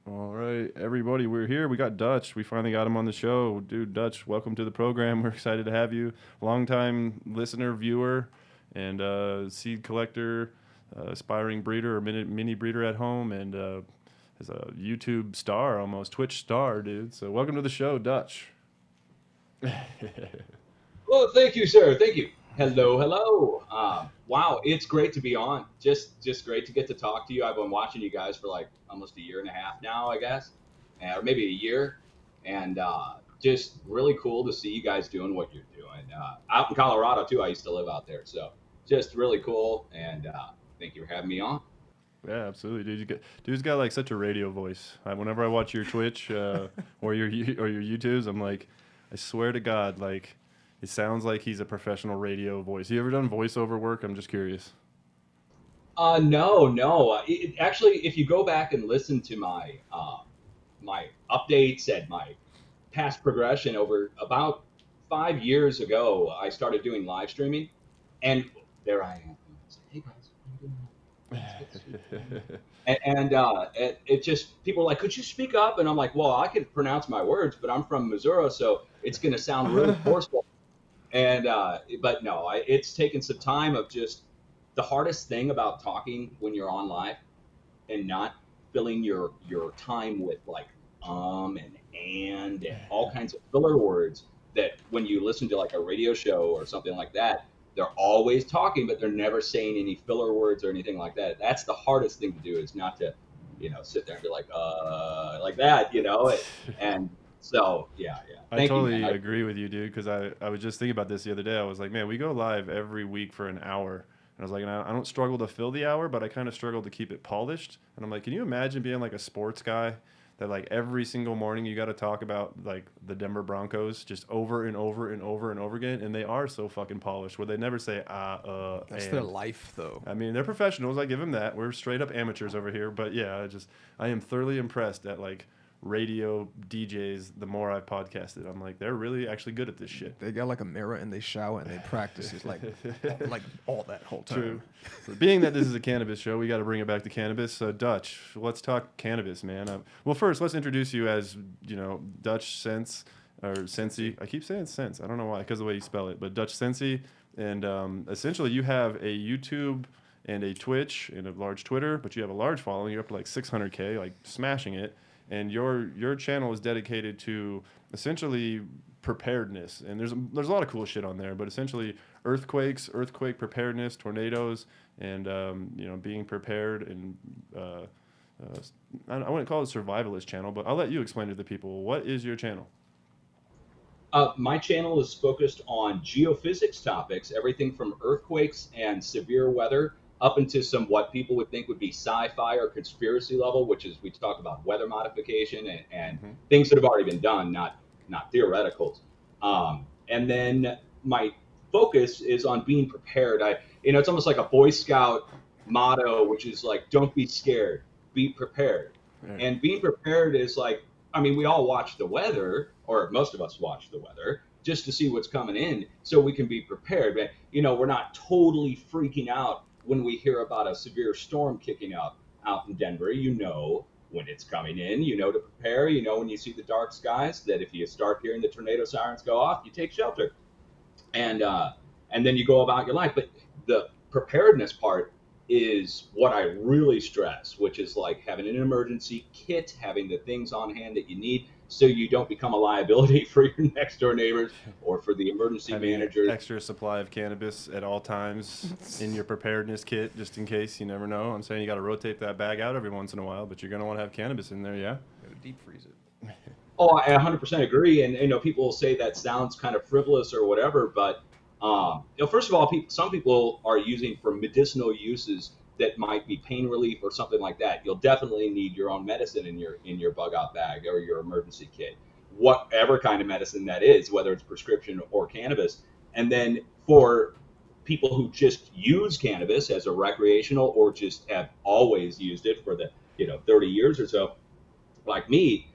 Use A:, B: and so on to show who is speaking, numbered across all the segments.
A: All right, everybody, we're here. We got Dutch. We finally got him on the show. Dude, Dutch, welcome to the program. We're excited to have you. Longtime listener, viewer, and seed collector, aspiring breeder or mini breeder at home, and is a YouTube star, almost Twitch star, dude. So welcome to the show, Dutch.
B: Well, thank you, sir. Thank you. Hello, hello. Wow, it's great to be on. Just great to get to talk to you. I've been watching you guys for like almost a year and a half now, I guess, or maybe a year, and just really cool to see you guys doing what you're doing out in Colorado too. I used to live out there, so just really cool. And thank you for having me on.
A: Yeah, absolutely, dude. Dude's got like such a radio voice. Whenever I watch your Twitch or your YouTubes, I'm like, I swear to God, like it sounds like he's a professional radio voice. You ever done voiceover work? I'm just curious.
B: No, no. Actually, if you go back and listen to my updates and my past progression over about 5 years ago, I started doing live streaming, and there I am. Hey guys, how you doing? Let's get this going. And it just people are like, could you speak up? And I'm like, well, I can pronounce my words, but I'm from Missouri, so it's going to sound really forceful. And but no, it's taken some time of just the hardest thing about talking when you're on live and not filling your time with like and all kinds of filler words that when you listen to like a radio show or something like that, they're always talking, but they're never saying any filler words or anything like that. That's the hardest thing to do, is not to, sit there and be like that, and so yeah.
A: I
B: Thank you, man.
A: totally agree with you, dude. Because I was just thinking about this the other day. I was like, man, we go live every week for an hour. And I was like, and I don't struggle to fill the hour, but I kind of struggle to keep it polished. And I'm like, can you imagine being like a sports guy that like every single morning you got to talk about like the Denver Broncos just over and over and over and over again, and they are so fucking polished where they never say
C: That's their
A: and.
C: life, though.
A: I mean, they're professionals. I give them that. We're straight up amateurs over here. But yeah, I am thoroughly impressed at like radio DJs. The more I've podcasted, I'm like, they're really actually good at this shit.
C: They got like a mirror and they shower and they practice it like all that whole time.
A: True. So being that this is a cannabis show, we got to bring it back to cannabis. So Dutch, let's talk cannabis, man. Well, first, let's introduce you as Dutch Sense or Sensi. I keep saying Sense. I don't know why, because of the way you spell it. But Dutch Sensi, and essentially, you have a YouTube and a Twitch and a large Twitter, but you have a large following. You're up to like 600K, like smashing it. And your channel is dedicated to essentially preparedness. And there's a lot of cool shit on there, but essentially earthquakes, earthquake preparedness, tornadoes, and being prepared. And I wouldn't call it a survivalist channel, but I'll let you explain to the people, what is your channel?
B: My channel is focused on geophysics topics, everything from earthquakes and severe weather up into some what people would think would be sci-fi or conspiracy level, which is we talk about weather modification and
A: Hmm.
B: things that have already been done, not theoreticals. And then my focus is on being prepared. It's almost like a Boy Scout motto, which is like, don't be scared, be prepared.
A: Right.
B: And being prepared is like, I mean, we all watch the weather, or most of us watch the weather, just to see what's coming in so we can be prepared. But, we're not totally freaking out when we hear about a severe storm kicking up out in Denver. When it's coming in, to prepare. When you see the dark skies, that if you start hearing the tornado sirens go off, you take shelter. And then you go about your life. But the preparedness part is what I really stress, which is like having an emergency kit, having the things on hand that you need so you don't become a liability for your next door neighbors or for the emergency
A: Having an
B: managers.
A: extra supply of cannabis at all times in your preparedness kit, just in case. You never know. I'm saying you got to rotate that bag out every once in a while, but you're gonna want to have cannabis in there, yeah.
C: Gotta deep freeze it.
B: Oh, I 100% agree. And people will say that sounds kind of frivolous or whatever, but first of all, some people are using for medicinal uses that might be pain relief or something like that. You'll definitely need your own medicine in your bug out bag or your emergency kit, whatever kind of medicine that is, whether it's prescription or cannabis. And then for people who just use cannabis as a recreational or just have always used it for the 30 years or so, like me,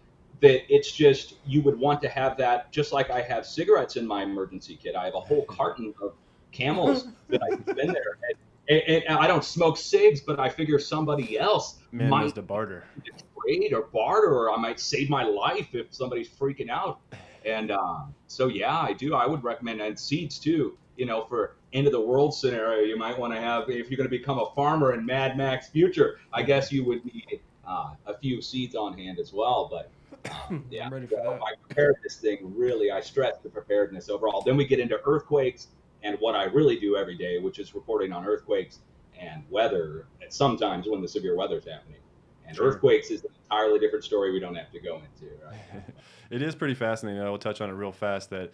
B: that it's just you would want to have that, just like I have cigarettes in my emergency kit. I have a whole carton of Camels that I keep in there. And I don't smoke cigs, but I figure somebody else
A: Man
B: might
A: must a barter.
B: trade or barter, or I might save my life if somebody's freaking out. And so, yeah, I do. I would recommend, and seeds too. For end of the world scenario, you might want to have, if you're going to become a farmer in Mad Max future, I guess you would need a few seeds on hand as well. But yeah,
C: I'm ready for that.
B: my preparedness thing, really, I stress the preparedness overall. Then we get into earthquakes and what I really do every day, which is reporting on earthquakes and weather, and sometimes when the severe weather is happening. And
A: Sure.
B: earthquakes is an entirely different story we don't have to go into, right?
A: It is pretty fascinating. I will touch on it real fast. That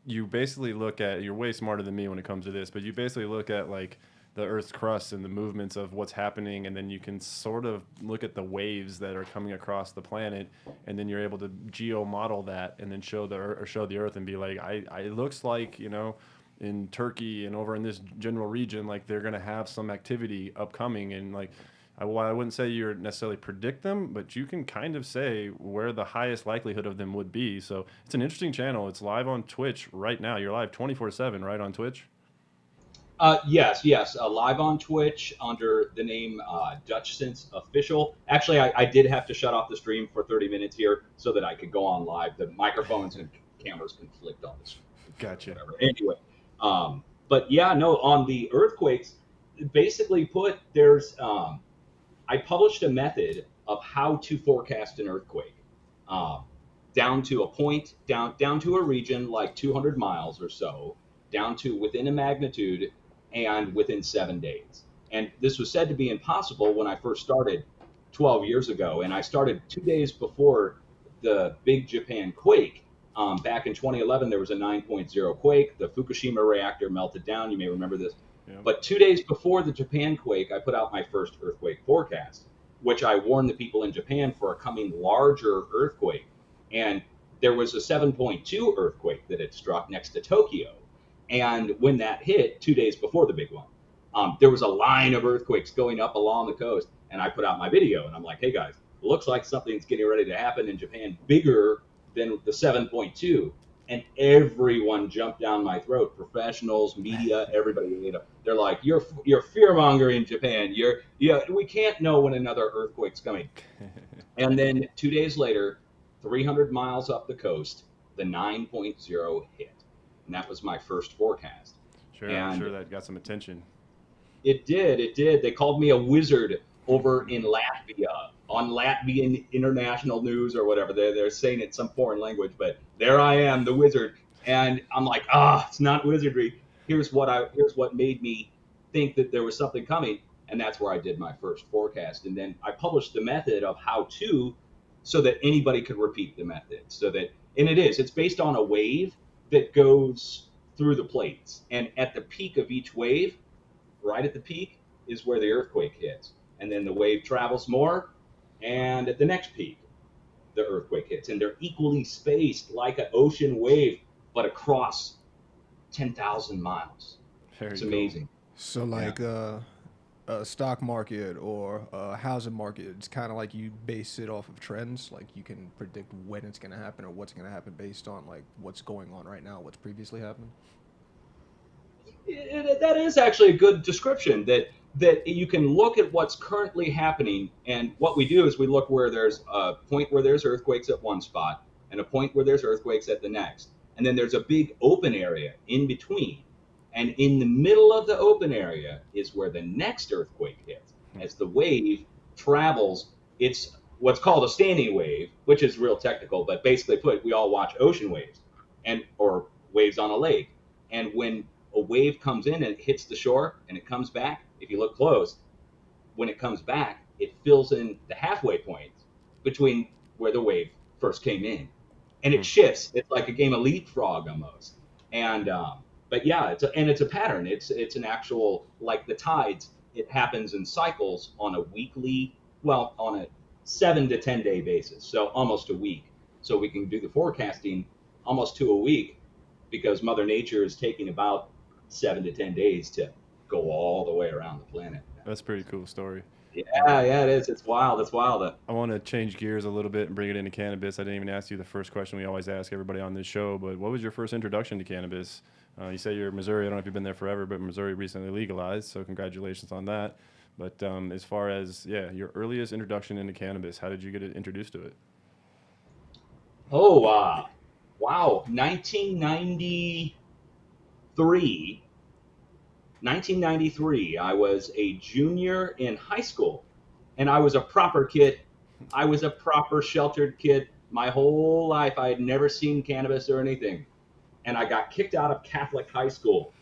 A: you basically look at. You're way smarter than me when it comes to this, but you basically look at like the Earth's crust and the movements of what's happening, and then you can sort of look at the waves that are coming across the planet, and then you're able to geo model that, and then show the Earth and be like, it looks like in Turkey and over in this general region, like they're gonna have some activity upcoming, and like I wouldn't say you're necessarily predict them, but you can kind of say where the highest likelihood of them would be. So it's an interesting channel. It's live on Twitch right now. You're live 24/7, right, on Twitch?
B: Yes, live on Twitch under the name Dutch Sense Official. Actually, I did have to shut off the stream for 30 minutes here so that I could go on live. The microphones and cameras conflict on the stream.
A: Gotcha.
B: Whatever. Anyway, but yeah, no, on the earthquakes, basically put, I published a method of how to forecast an earthquake, um, down to a point, down to a region like 200 miles or so, down to within a magnitude, and within 7 days. And this was said to be impossible when I first started 12 years ago, and I started 2 days before the big Japan quake. Back in 2011, there was a 9.0 quake. The Fukushima reactor melted down. You may remember this.
A: Yeah.
B: But 2 days before the Japan quake, I put out my first earthquake forecast, which I warned the people in Japan for a coming larger earthquake. And there was a 7.2 earthquake that had struck next to Tokyo. And when that hit, 2 days before the big one, there was a line of earthquakes going up along the coast. And I put out my video and I'm like, hey guys, it looks like something's getting ready to happen in Japan bigger than the 7.2. And everyone jumped down my throat. Professionals, media, everybody. They're like, "You're fear mongering Japan. We can't know when another earthquake's coming." And then 2 days later, 300 miles up the coast, the 9.0 hit, and that was my first forecast.
A: Sure, I'm
B: And
A: sure that got some attention.
B: it did. It did. They called me a wizard over in Latvia on Latvian international news or whatever. They're saying it some foreign language, but there I am, the wizard. And I'm like, it's not wizardry. Here's what made me think that there was something coming, and that's where I did my first forecast. And then I published the method of how to, so that anybody could repeat the method. It's based on a wave that goes through the plates, and at the peak of each wave, right at the peak, is where the earthquake hits. And then the wave travels more, and at the next peak, the earthquake hits. And they're equally spaced like an ocean wave, but across 10,000 miles.
A: Very
B: It's
A: cool.
B: amazing.
C: So like a stock market or a housing market, it's kind of like you base it off of trends. Like you can predict when it's going to happen or what's going to happen based on like what's going on right now, what's previously happened.
B: That is actually a good description, that you can look at what's currently happening. And what we do is we look where there's a point where there's earthquakes at one spot and a point where there's earthquakes at the next. And then there's a big open area in between. And in the middle of the open area is where the next earthquake hits. As the wave travels, it's what's called a standing wave, which is real technical, but basically put, we all watch ocean waves or waves on a lake. And when a wave comes in and it hits the shore and it comes back, if you look close, when it comes back, it fills in the halfway point between where the wave first came in, and it shifts. It's like a game of leapfrog almost. And but yeah, it's a pattern. It's an actual, like the tides. It happens in cycles on on a 7 to 10 day basis, so almost a week. So we can do the forecasting almost to a week, because Mother Nature is taking about 7 to 10 days to go all the way around the planet.
A: That's a pretty cool story.
B: Yeah, it is. It's wild. It's wild.
A: I want to change gears a little bit and bring it into cannabis. I didn't even ask you the first question we always ask everybody on this show, but what was your first introduction to cannabis? You say you're in Missouri. I don't know if you've been there forever, but Missouri recently legalized, so congratulations on that. But as far as your earliest introduction into cannabis, how did you get introduced to it?
B: Oh, wow. 1993, I was a junior in high school, and I was a proper kid. I was a proper sheltered kid. My whole life, I had never seen cannabis or anything. And I got kicked out of Catholic high school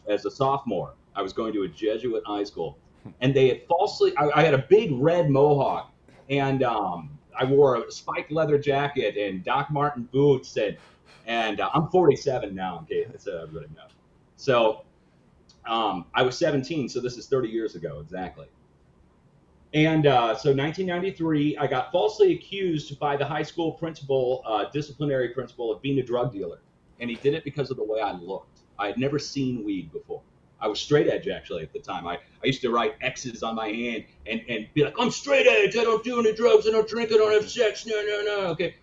B: as a sophomore. I was going to a Jesuit high school, and they had falsely. I had a big red mohawk, and I wore a spiked leather jacket and Doc Marten boots, and I'm 47 now. Okay, that's everybody knows. So I was 17, so this is 30 years ago exactly. And so 1993, I got falsely accused by the high school principal, disciplinary principal, of being a drug dealer. And he did it because of the way I looked. I had never seen weed before. I was straight edge actually at the time. I used to write X's on my hand and be like, I'm straight edge. I don't do any drugs. I don't drink. I don't have sex. No, no, no. Okay.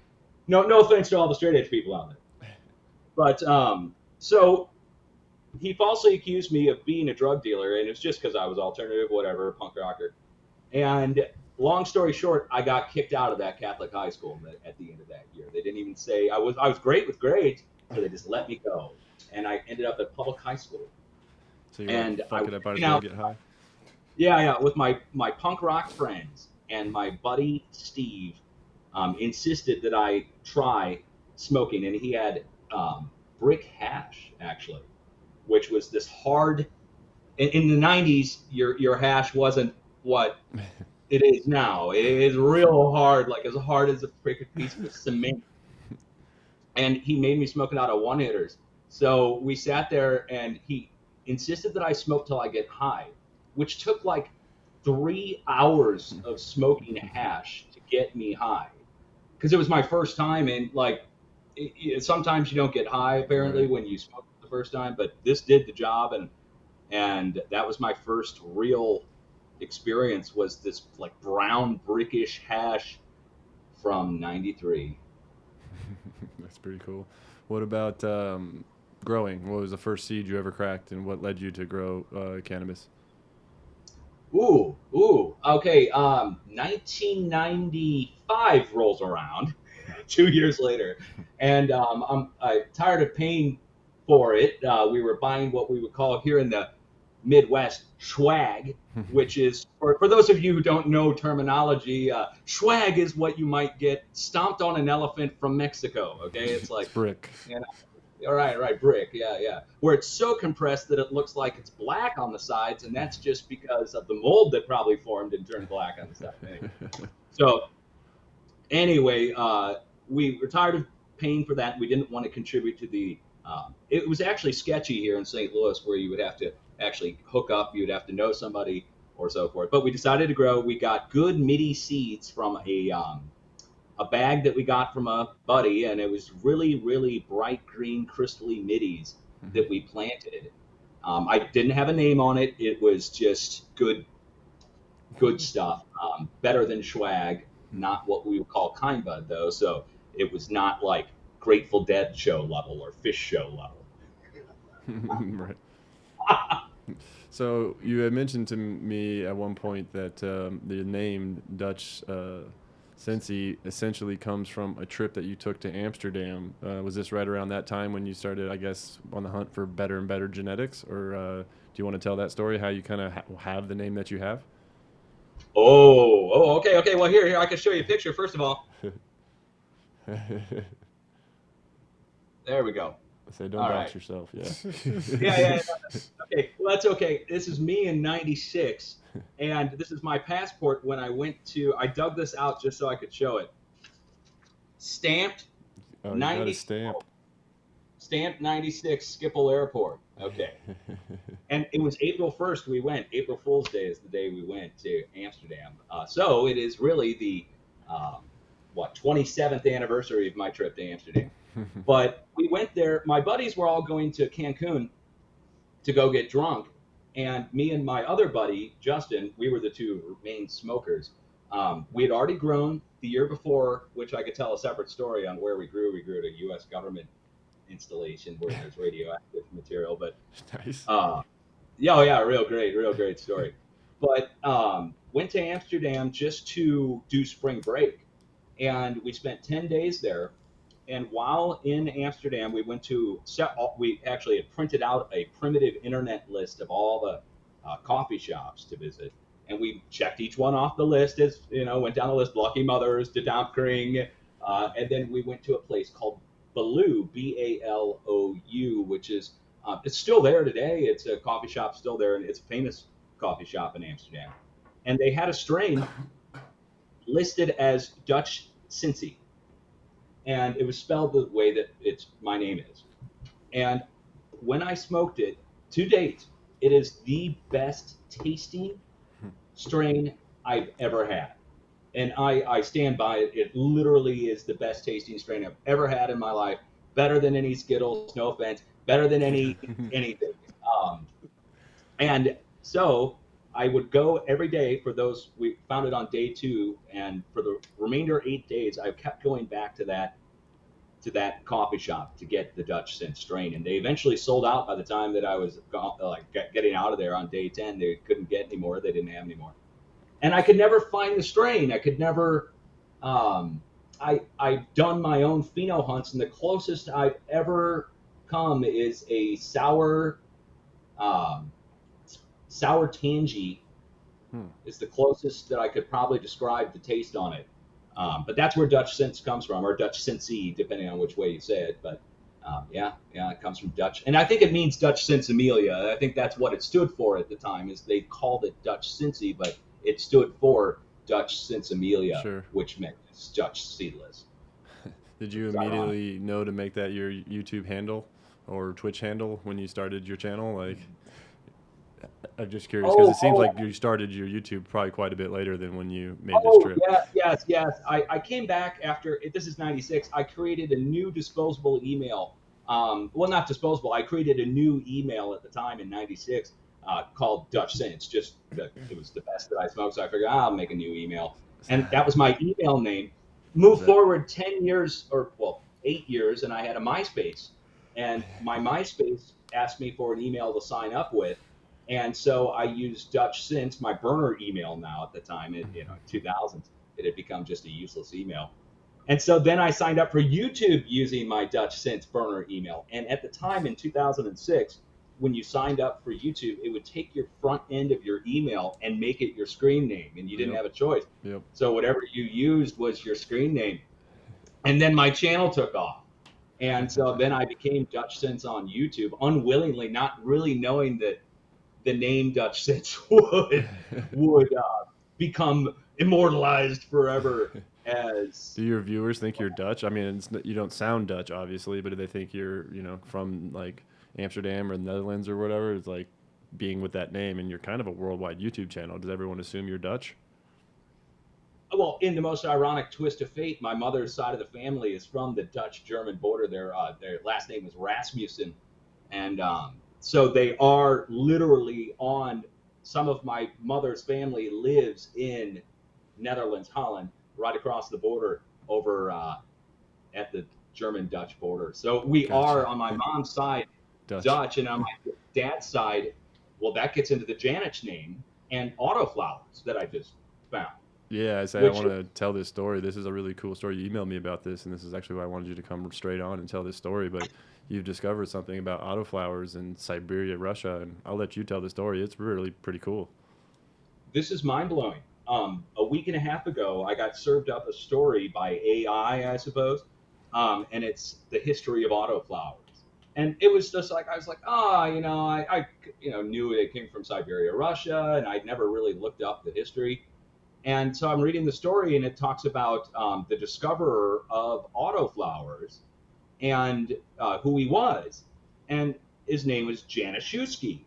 B: No offense to all the straight edge people out there. But so he falsely accused me of being a drug dealer, and it's just because I was alternative, whatever, punk rocker. And long story short, I got kicked out of that Catholic high school at the end of that year. They didn't even say I was great with grades, so they just let me go, and I ended up at public high school.
A: So you're
B: And
A: like,
B: I
A: fuck
B: was
A: it, I might as
B: hanging
A: well
B: out,
A: get high.
B: yeah, with my punk rock friends, and my buddy Steve insisted that I try smoking, and he had brick hash actually, which was this hard. In the 90s, your hash wasn't what it is now. It is real hard, like as hard as a freaking piece of cement. And he made me smoke it out of one hitters. So we sat there, and he insisted that I smoke till I get high, which took like 3 hours of smoking hash to get me high, because it was my first time, and like sometimes you don't get high apparently
A: Right.
B: when you smoke the first time, but this did the job, and that was my first real experience, was this like brown brickish hash from 93.
A: That's pretty cool. What about growing? What was the first seed you ever cracked, and what led you to grow cannabis?
B: Okay. 1995 rolls around, 2 years later, and I'm tired of paying for it. We were buying what we would call here in the Midwest swag, which is, for those of you who don't know terminology, swag is what you might get stomped on an elephant from Mexico. Okay, it's
A: It's
B: like,
A: brick.
B: you know, all right, right, brick, yeah, yeah. Where it's so compressed that it looks like it's black on the sides, and that's just because of the mold that probably formed and turned black on the side. Anyway. So anyway, we were tired of paying for that. We didn't want to contribute to the. It was actually sketchy here in St. Louis, where you would have to actually hook up. You would have to know somebody or so forth. But we decided to grow. We got good MIDI seeds from a bag that we got from a buddy, and it was really, really bright green, crystally middies that we planted. I didn't have a name on it. It was just good stuff. Better than swag, not what we would call kind bud though. So it was not like Grateful Dead show level or Fish show level.
A: Right. So you had mentioned to me at one point that the name Dutch Sensi essentially comes from a trip that you took to Amsterdam. Was this right around that time when you started, I guess, on the hunt for better and better genetics? Or do you want to tell that story, how you kind of have the name that you have?
B: Okay. Well, here, I can show you a picture. First of all, there we go.
A: Say, don't
B: All
A: dox
B: right.
A: yourself. Yeah.
B: Yeah. Okay, well, that's okay. This is me in 96, and this is my passport when I went to, I dug this out just so I could show it. Stamped
A: Oh, you got a
B: 90,
A: stamp.
B: stamped 96 Schiphol Airport. Okay. And it was April 1st we went. April Fool's Day is the day we went to Amsterdam. So it is really the, um, 27th anniversary of my trip to Amsterdam. But we went there. My buddies were all going to Cancun to go get drunk. And me and my other buddy, Justin, we were the two main smokers. We had already grown the year before, which I could tell a separate story on where we grew. We grew at a U.S. government installation where there's radioactive material. But
A: Nice.
B: yeah, real great story. but went to Amsterdam just to do spring break, and we spent 10 days there. And while in Amsterdam, we went to we actually had printed out a primitive internet list of all the coffee shops to visit, and we checked each one off the list. As you know, went down the list: Lucky Mothers, De Dampkring, and then we went to a place called Baloo, Balou, which is it's still there today. It's a coffee shop still there, and it's a famous coffee shop in Amsterdam. And they had a strain listed as Dutch Cincy, and it was spelled the way that it's my name is. And when I smoked it, to date, it is the best tasting strain I've ever had. And I stand by it. It literally is the best tasting strain I've ever had in my life. Better than any Skittles, no offense. Better than anything. Um, and so I would go every day for those. We found it on day 2, and for the remainder 8 days, I kept going back to that coffee shop to get the Dutch Scent strain, and they eventually sold out by the time that I was getting out of there on day 10. They couldn't get any more. They didn't have any more, and I could never find the strain. I could never. I've done my own pheno hunts, and the closest I've ever come is a um, sour tangy is the closest that I could probably describe the taste on it. But that's where Dutch Sense comes from, or Dutch Cincy, depending on which way you say it. But yeah, it comes from Dutch, and I think it means Dutch Sense Amelia. I think that's what it stood for at the time. Is they called it Dutch Cincy, but it stood for Dutch Sense Amelia,
A: Sure.
B: which meant it's Dutch seedless.
A: Did you
B: It's ironic.
A: immediately know to make that your YouTube handle or Twitch handle when you started your channel? Like, I'm just curious because it seems like you started your YouTube probably quite a bit later than when you made this trip.
B: Yes. I came back after this is '96. I created a new disposable email. Well, not disposable. I created a new email at the time in '96 called Dutch Sense. Just it was the best that I smoked, so I figured I'll make a new email, and that was my email name. Move forward 10 years, or well, 8 years, and I had a MySpace, and my MySpace asked me for an email to sign up with. And so I used Dutch Sense, my burner email now at the time, in 2000s. It had become just a useless email. And so then I signed up for YouTube using my Dutch Sense burner email. And at the time in 2006, when you signed up for YouTube, it would take your front end of your email and make it your screen name, and you didn't have a choice.
A: Yep.
B: So whatever you used was your screen name. And then my channel took off. And so then I became Dutch Sense on YouTube, unwillingly, not really knowing that the name Dutch Sense would become immortalized forever as.
A: Do your viewers think you're Dutch? I mean, you don't sound Dutch, obviously, but do they think you're, from like Amsterdam or the Netherlands or whatever? It's like being with that name, and you're kind of a worldwide YouTube channel. Does everyone assume you're Dutch?
B: Well, in the most ironic twist of fate, my mother's side of the family is from the Dutch-German border. Their last name is Rasmussen, and so they are literally on. Some of my mother's family lives in Netherlands, Holland, right across the border over at the German-Dutch border. So we are on my mom's side Dutch, and on my dad's side, well, that gets into the Janich name and autoflowers that I just found.
A: Yeah, I want to tell this story. This is a really cool story. You emailed me about this, and this is actually why I wanted you to come straight on and tell this story. But you've discovered something about autoflowers in Siberia, Russia, and I'll let you tell the story. It's really pretty cool.
B: This is mind-blowing. A week and a half ago, I got served up a story by AI, I suppose, and it's the history of autoflowers. And it was just like, I was like, I knew it came from Siberia, Russia, and I'd never really looked up the history. And so I'm reading the story, and it talks about the discoverer of autoflowers and who he was. And his name was Januszewski,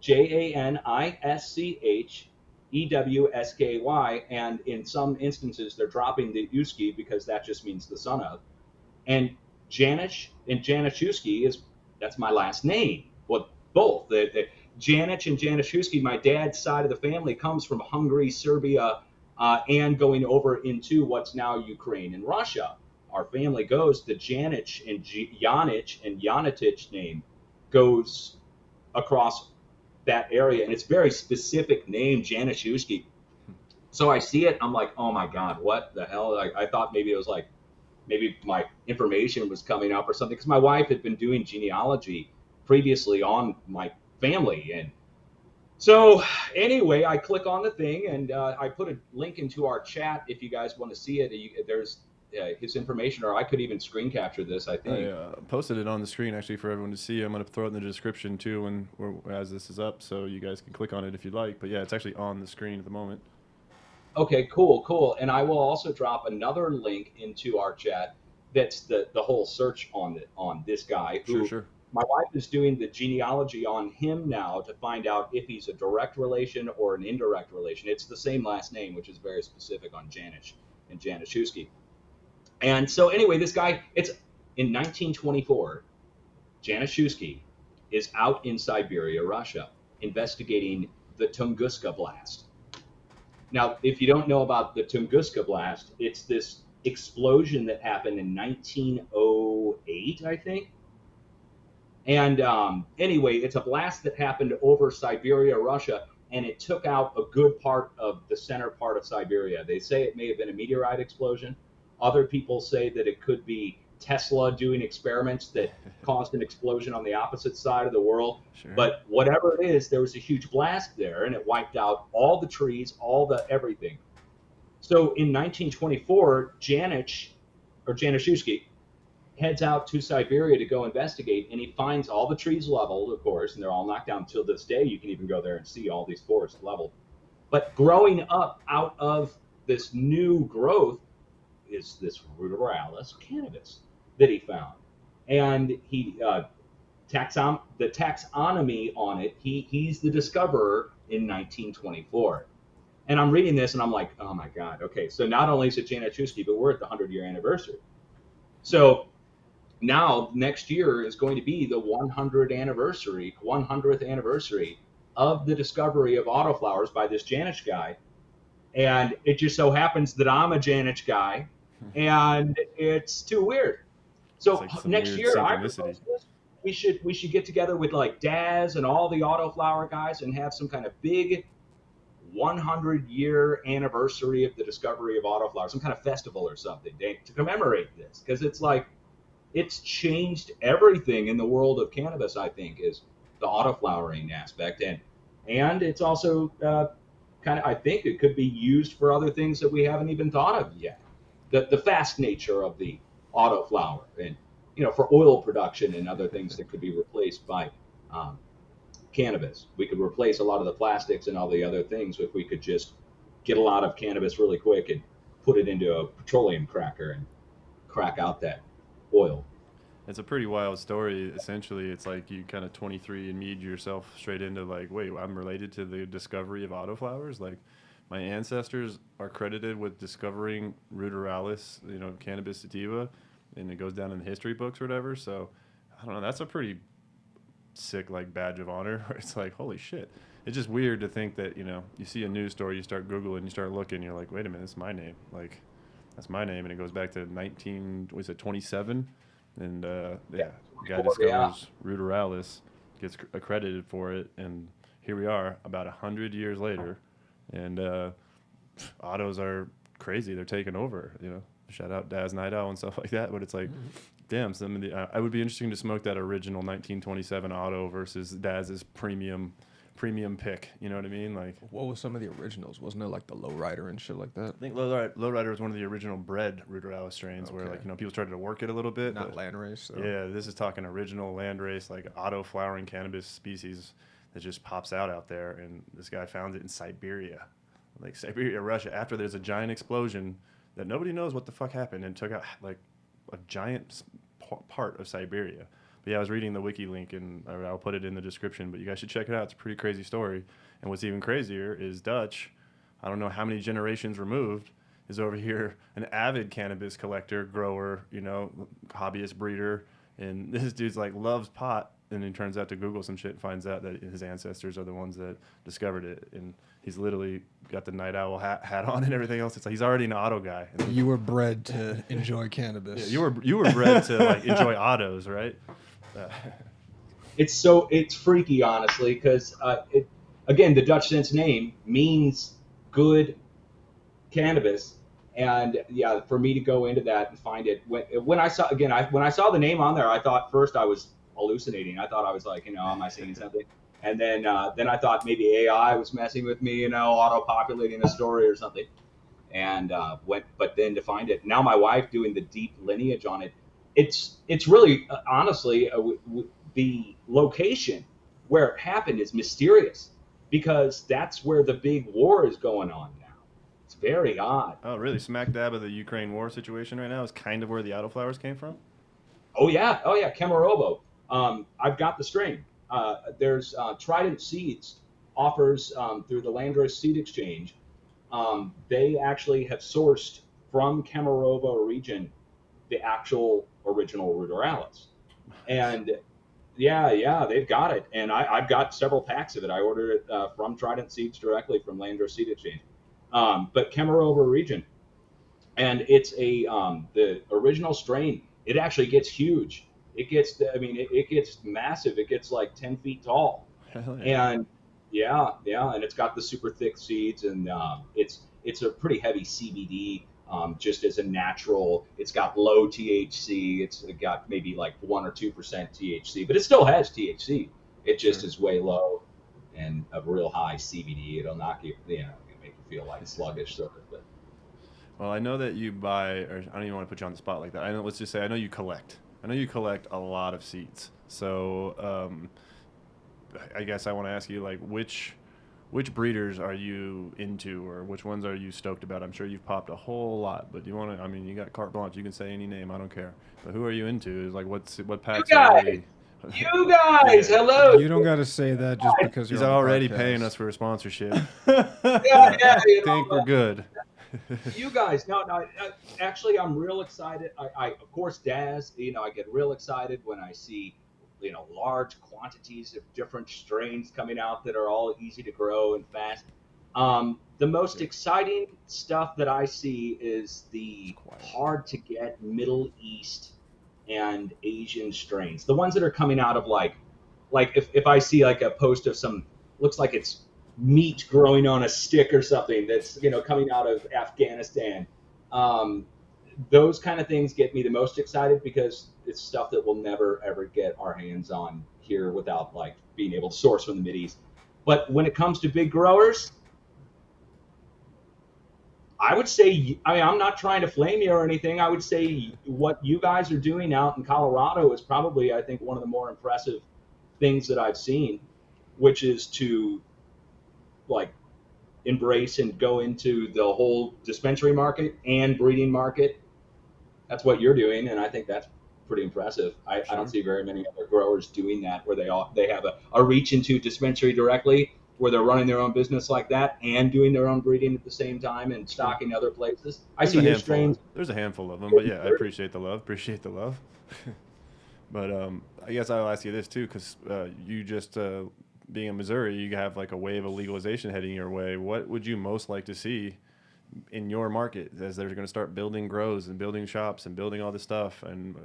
B: Janishewsky. And in some instances, they're dropping the Uski because that just means the son of. And Janish and Januszewski that's my last name. Well, both. Janich and Januszewski, my dad's side of the family comes from Hungary, Serbia, and going over into what's now Ukraine and Russia. Our family goes, the Janich and Janich name goes across that area, and it's very specific name, Januszewski. So I see it, I'm like, oh my god, what the hell? I thought maybe it was like maybe my information was coming up or something, because my wife had been doing genealogy previously on my family. And so anyway, I click on the thing, and I put a link into our chat if you guys want to see it. There's his information, or I could even screen capture this, I think.
A: I posted it on the screen actually for everyone to see. I'm going to throw it in the description too as this is up, so you guys can click on it if you'd like. But yeah, it's actually on the screen at the moment.
B: Okay, cool. And I will also drop another link into our chat that's the whole search on this guy who
A: Sure.
B: my wife is doing the genealogy on him now to find out if he's a direct relation or an indirect relation. It's the same last name, which is very specific on Janusz and Januszewski. And so anyway, this guy, it's in 1924, Januszewski is out in Siberia, Russia, investigating the Tunguska blast. Now, if you don't know about the Tunguska blast, it's this explosion that happened in 1908, I think. And anyway, it's a blast that happened over Siberia, Russia, and it took out a good part of the center part of Siberia. They say it may have been a meteorite explosion. Other people say that it could be Tesla doing experiments that caused an explosion on the opposite side of the world.
A: Sure.
B: But whatever it is, there was a huge blast there, and it wiped out all the trees, all the everything. So in 1924, Januszewski heads out to Siberia to go investigate, and he finds all the trees leveled, of course, and they're all knocked down. Till this day, you can even go there and see all these forests leveled. But growing up out of this new growth is this ruderalis cannabis that he found. And he the taxonomy on it, he's the discoverer in 1924. And I'm reading this and I'm like, oh my God, okay, so not only is it Januszewski, but we're at the 100-year anniversary. So now next year is going to be the 100th anniversary of the discovery of autoflowers by this Janusz guy. And it just so happens that I'm a Janusz guy, and it's too weird. So
A: like
B: next
A: weird
B: year,
A: synchronicity.
B: we should get together with like Daz and all the autoflower guys and have some kind of big 100-year anniversary of the discovery of autoflower, some kind of festival or something to commemorate this, because it's like it's changed everything in the world of cannabis. I think is the autoflowering aspect, and it's also kind of, I think it could be used for other things that we haven't even thought of yet. The fast nature of the autoflower, and for oil production and other things that could be replaced by cannabis. We could replace a lot of the plastics and all the other things if we could just get a lot of cannabis really quick and put it into a petroleum cracker and crack out that oil.
A: It's a pretty wild story. Essentially, it's like you kind of 23andMe'd yourself straight into like, wait, I'm related to the discovery of autoflowers. Like, my ancestors are credited with discovering ruderalis, cannabis sativa, and it goes down in the history books or whatever. So, I don't know. That's a pretty sick like badge of honor. Where it's like, holy shit. It's just weird to think that you see a news story, you start Googling, you start looking, you're like, wait a minute, it's my name. Like, that's my name, and it goes back to 27. And the guy discovers ruderalis, gets accredited for it, and here we are about 100 years later, and autos are crazy. They're taking over. Shout out Daz Night Owl and stuff like that. But it's like, damn, some of the I would be interesting to smoke that original 1927 auto versus Daz's premium pick. You know what I mean? Like,
C: What was some of the originals? Wasn't it like the Lowrider and shit like that?
A: I think Lowrider was one of the original bred ruderalis strains where people started to work it a little bit.
C: Not landrace. So.
A: Yeah, this is talking original landrace, like auto flowering cannabis species that just pops out there. And this guy found it in Siberia, like Siberia, Russia, after there's a giant explosion that nobody knows what the fuck happened and took out like a giant part of Siberia. But yeah, I was reading the wiki link, and I'll put it in the description, but you guys should check it out. It's a pretty crazy story. And what's even crazier is Dutch, I don't know how many generations removed, is over here an avid cannabis collector, grower, hobbyist breeder. And this dude's like loves pot. And it turns out to Google some shit and finds out that his ancestors are the ones that discovered it. And he's literally got the Night Owl hat on and everything else. It's like he's already an auto guy.
C: You were bred to enjoy cannabis.
A: Yeah, you were bred to like enjoy autos, right?
B: it's freaky, honestly, because it again, the Dutch Sense name means good cannabis, and yeah, for me to go into that and find it when I saw again, when I saw the name on there, I thought first I was hallucinating. I thought I was like, am I seeing something? And then I thought maybe AI was messing with me, auto populating a story or something. And but then to find it now, my wife doing the deep lineage on it, it's really honestly the location where it happened is mysterious because that's where the big war is going on now. It's very odd.
A: Oh, really? Smack dab of the Ukraine war situation right now is kind of where the autoflowers came from?
B: Oh yeah, Kemerovo. I've got the strain. There's Trident Seeds offers through the Landrace Seed Exchange. They actually have sourced from Kemerovo region the actual original Ruderalis. And yeah, they've got it. And I've got several packs of it. I ordered it from Trident Seeds directly from Landrace Seed Exchange. But Kemerovo region. And it's the original strain. It actually gets huge. It gets massive. It gets like 10 feet tall.
A: Hell yeah.
B: And yeah, and it's got the super thick seeds, and it's a pretty heavy CBD. Just as a natural, it's got low THC. It's got maybe like 1 or 2% THC, but it still has THC. It just
A: Sure.
B: is way low and a real high CBD. It'll knock you, it'll make you feel like sluggish sort of. But
A: Well, I know that you buy, or I don't even want to put you on the spot like that. I know. Let's just say I know you collect. I know you collect a lot of seeds. So I guess I want to ask you like which breeders are you into, or which ones are you stoked about? I'm sure you've popped a whole lot, but do you want to? I mean, you got carte blanche. You can say any name. I don't care. But who are you into? Is like what
B: you
A: packs are
B: guys,
A: really?
B: you guys,
A: Yeah.
B: hello.
C: You don't got to say that just because
A: He's
C: you're on the
A: already
C: podcast.
A: paying us for a sponsorship.
B: Yeah,
A: I
B: yeah,
A: think we're good.
B: you guys, no, actually, I'm real excited. Of course, Daz, I get real excited when I see, large quantities of different strains coming out that are all easy to grow and fast. The most
A: Yeah.
B: exciting stuff that I see is the
A: It's quiet.
B: hard to get Middle East and Asian strains. The ones that are coming out of like if I see like a post of some looks like it's meat growing on a stick or something that's coming out of Afghanistan. Um, those kind of things get me the most excited because it's stuff that we'll never ever get our hands on here without like being able to source from the Mideast. But when it comes to big growers, I would say, I'm not trying to flame you or anything. I would say what you guys are doing out in Colorado is probably, I think, one of the more impressive things that I've seen, which is to like embrace and go into the whole dispensary market and breeding market. That's what you're doing, and I think that's pretty impressive. I don't
A: Sure.
B: see very many other growers doing that where they have a reach into dispensary directly where they're running their own business like that and doing their own breeding at the same time and
A: Sure.
B: stocking other places. I
A: There's
B: see
A: a
B: your
A: handful.
B: strains.
A: There's a handful of them, but yeah, I appreciate the love. Appreciate the love. But I guess I'll ask you this too, because you just being in Missouri, you have like a wave of legalization heading your way. What would you most like to see in your market as they're going to start building grows and building shops and building all this stuff? And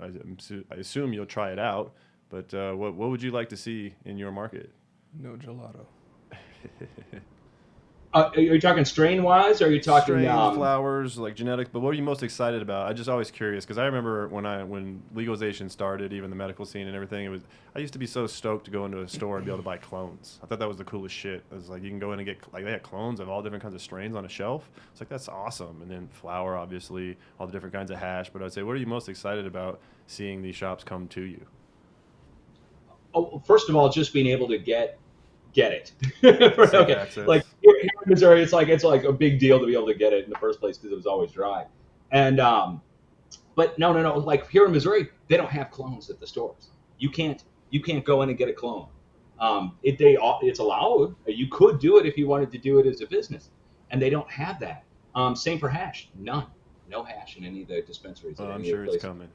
A: I assume you'll try it out, but what would you like to see in your market?
C: No gelato.
B: Are you talking strain wise? Or are you talking?
A: Strains, flowers, like genetics. But what are you most excited about? I'm just always curious because I remember when legalization started, even the medical scene and everything. I used to be so stoked to go into a store and be able to buy clones. I thought that was the coolest shit. It was like you can go in and get like they had clones of all different kinds of strains on a shelf. It's like that's awesome. And then flower, obviously, all the different kinds of hash. But I'd say, what are you most excited about seeing these shops come to you?
B: Oh, first of all, just being able to get it.
A: Safe
B: Okay,
A: access.
B: like here in Missouri, it's like a big deal to be able to get it in the first place because it was always dry. And but no. Like here in Missouri, they don't have clones at the stores. You can't go in and get a clone. It's allowed. You could do it if you wanted to do it as a business, and they don't have that. Same for hash. None. No hash in any of the dispensaries.
A: Well,
B: at
A: I'm
B: any of
A: sure
B: the
A: it's
B: places.
A: coming.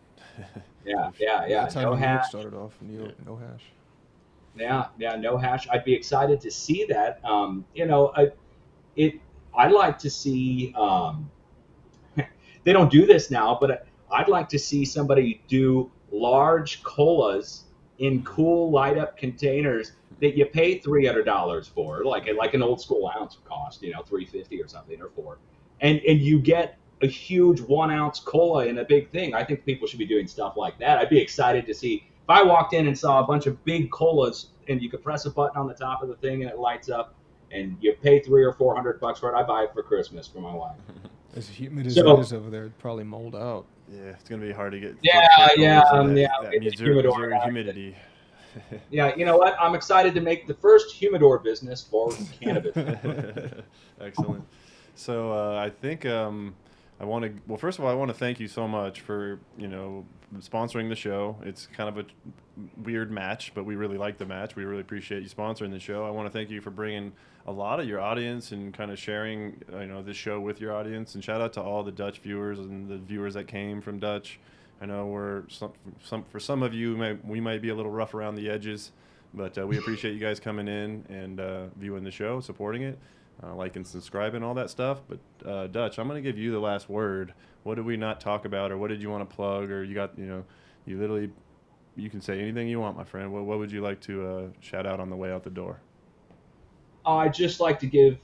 B: Yeah.
C: That's how
B: No
C: New York
B: hash.
C: started off. New York, no hash.
B: Yeah, no hash. I'd be excited to see that. I'd like to see. They don't do this now, but I'd like to see somebody do large colas in cool light up containers that you pay $300 for, like an old school ounce would cost, $350 or something or $4, and you get a huge 1 ounce cola in a big thing. I think people should be doing stuff like that. I'd be excited to see if I walked in and saw a bunch of big colas and you could press a button on the top of the thing and it lights up, and you pay $300 or $400 for it. I buy it for Christmas for my wife.
C: As humid as
B: So-
C: it is over there, it'd probably mold out.
A: Yeah, it's gonna be hard to get.
B: Yeah,
A: good
B: yeah,
A: colas in
B: yeah,
A: That
B: get the
A: Missouri,
B: humidor
A: Missouri
B: out.
A: humidity.
B: Yeah, you know what? I'm excited to make the first humidor business for cannabis.
A: Excellent. So I think I want to. Well, first of all, I want to thank you so much for sponsoring the show. It's kind of a weird match, but we really like the match. We really appreciate you sponsoring the show. I want to thank you for bringing a lot of your audience and kind of sharing this show with your audience. And shout out to all the Dutch viewers and the viewers that came from Dutch. I know we're for some of you we might be a little rough around the edges, but we appreciate you guys coming in and viewing the show, supporting it, like and subscribing, all that stuff. But Dutch, I'm going to give you the last word. What did we not talk about, or what did you want to plug, or you got you literally you can say anything you want, my friend. What would you like to shout out on the way out the door?
B: I'd just like to give,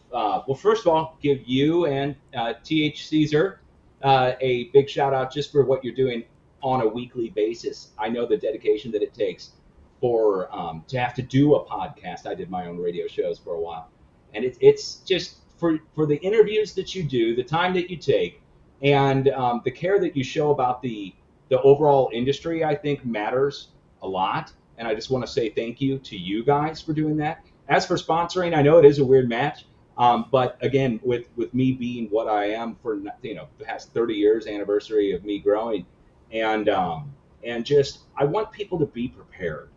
B: first of all, give you and TH Caesar a big shout out just for what you're doing on a weekly basis. I know the dedication that it takes for to have to do a podcast. I did my own radio shows for a while, and it's just for the interviews that you do, the time that you take, and the care that you show about the overall industry. I think matters a lot, and I just want to say thank you to you guys for doing that. As for sponsoring, I know it is a weird match, but again, with me being what I am for the past 30 years anniversary of me growing, and just I want people to be prepared,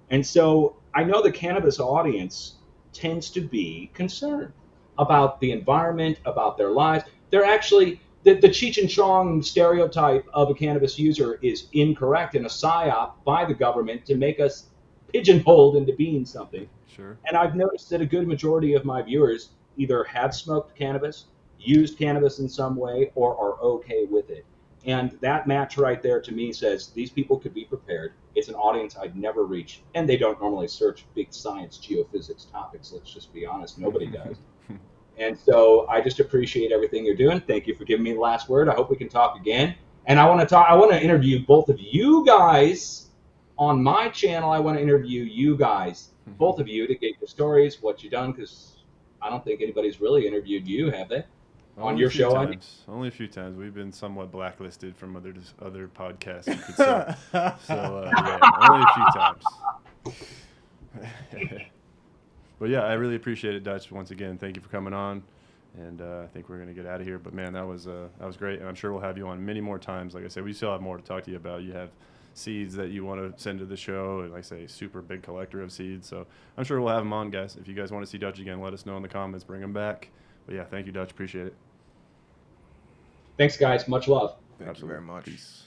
B: and so I know the cannabis audience tends to be concerned about the environment, about their lives. They're actually the Cheech and Chong stereotype of a cannabis user is incorrect and a psyop by the government to make us pigeonholed into being something.
A: Sure.
B: And I've noticed that a good majority of my viewers either have smoked cannabis, used cannabis in some way, or are okay with it. And that match right there to me says these people could be prepared. It's an audience I'd never reach. And they don't normally search big science, geophysics topics. Let's just be honest. Nobody does. And so I just appreciate everything you're doing. Thank you for giving me the last word. I hope we can talk again. And I want to interview both of you guys on my channel. I want to interview you guys, both of you, to get your stories, what you've done, because I don't think anybody's really interviewed you, have they? On your show?
A: Only a few times. We've been somewhat blacklisted from other podcasts, you could say. So, yeah, only a few times. But yeah, I really appreciate it, Dutch. Once again, thank you for coming on. And I think we're going to get out of here. But man, that was great. And I'm sure we'll have you on many more times. Like I said, we still have more to talk to you about. You have seeds that you want to send to the show, and like I say, super big collector of seeds. So I'm sure we'll have them on, guys. If you guys want to see Dutch again, let us know in the comments. Bring him back. But yeah, thank you, Dutch. Appreciate it.
B: Thanks, guys. Much love.
C: Thank you very much.
A: Peace.